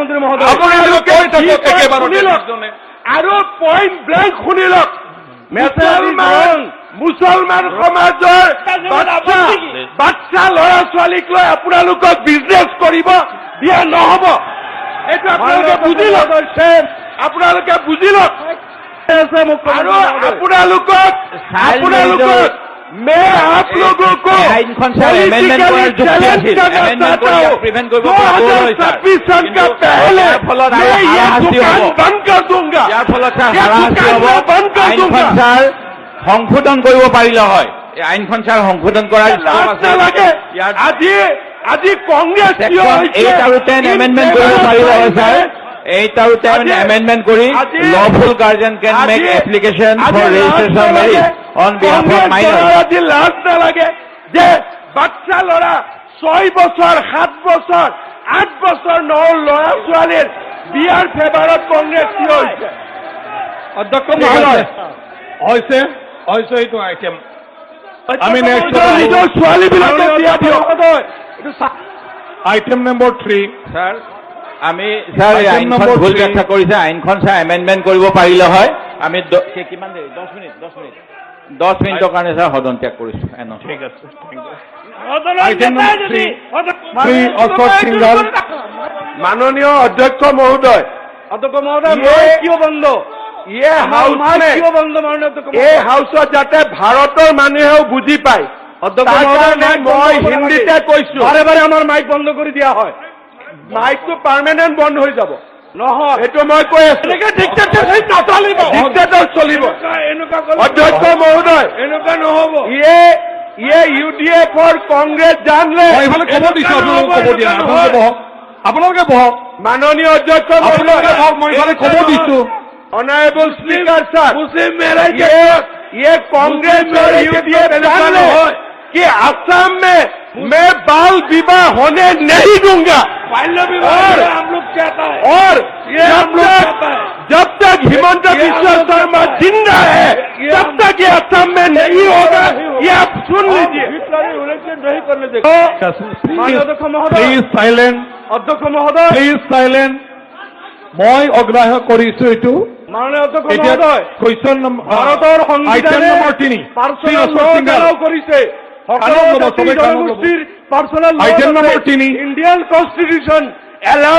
মুখ্যমন্ত্ৰী মহোদয় আৰু পইণ্ট ব্লেংক শুনি লওক, মুছলমান সমাজৰ বাচ্চা ল'ৰা ছোৱালীক লৈ আপোনালোকক বিজনেছ কৰিব দিয়া নহ'ব। এইটো আপোনালোকে বুজি লওক, আপোনালোকে বুজি লওক। আৰু আপোনালোকক मैं आप लोगों को चैलेंज करना चाहता हूँ, 2026 सन का पहले मैं ये दुकान बंद कर दूंगा, बंद कर दूंगा। সংশোধন কৰিব পাৰিলে হয়, এই আইনখন ছাৰ সংশোধন কৰাৰ লাগে। আজি কংগ্ৰেছ 8 আৰু 10 এমেণ্ডমেণ্ট কৰিব পাৰিলে হয় ছাৰ। 8 আৰু 10 এমেণ্ডমেণ্ট কৰি lawful guardian can make application for registration of marriage on behalf of minors. আজি লাজ নালাগে যে বাচ্চা ল'ৰা 6 বছৰ 7 বছৰ 8 বছৰ ল'ৰা ছোৱালীৰ বিয়াৰ ফেভাৰত কংগ্ৰেছ কি হৈছে? অধ্যক্ষ মহোদয় হৈছে এইটো আইটেম আমি নেক্সট ছোৱালীবিলাকে বিয়া দিয়ক। আইটেম নম্বৰ 3 ছাৰ আমি ছাৰ এই আইনখন ভুল ব্যাখ্যা কৰিছে, আইনখন ছাৰ এমেণ্ডমেণ্ট কৰিব পাৰিলে হয়। আমি কিমান দেৰি 10 মিনিটৰ কাৰণে ছাৰ সদন ত্যাগ কৰিছো। ঠিক আছে, মাননীয় অধ্যক্ষ মহোদয়, কিয় বন্ধ এই হাউচত যাতে ভাৰতৰ মানুহেও বুজি পায়, মই হিন্দীতে কৈছো। বাৰে বাৰে আমাৰ মাইক বন্ধ কৰি দিয়া হয়, মাইকটো পাৰ্মানেণ্ট বন্ধ হৈ যাব। নহয় সেইটো মই কৈ আছো, ডিক্টেটৰ চলিব। অধ্যক্ষ মহোদয়, এনেকুৱা নহ'ব। ইয়ে UDFৰ কংগ্ৰেছ জানলে ক'ব দিছো, ক'ব দিয়া আপোনালোকে বহক। মাননীয় অধ্যক্ষ মহোদয়, মই ক'ব দিছো। অনারেবল স্পিকার साहब, ये कांग्रेस और UDF जान ले कि असम में मैं बाल विवाह होने नहीं दूंगा। बाल्य विवाह हम लोग कहता है, और जब तक हिमंत बिश्व शर्मा जिंदा है तब तक ये असम में नहीं होगा। ये आप सुन लीजिए। इलेक्शन नहीं करने देगा। अध्यक्ष महोदय, प्लीज साइलेंट। अध्यक्ष महोदय, प्लीज साइलेंट। মই অগ্ৰাহ্য কৰিছো এইটো। মাননীয় অধ্যক্ষ মহোদয়, কুৱেশ্যন নম্বৰ ভাৰতৰ সংবিধান নম্বৰ 3 পাৰ্চনেল ল কৰিছে, সকলো জনগোষ্ঠীৰ পাৰ্চনেল ল, item number 3 Indian constitution allow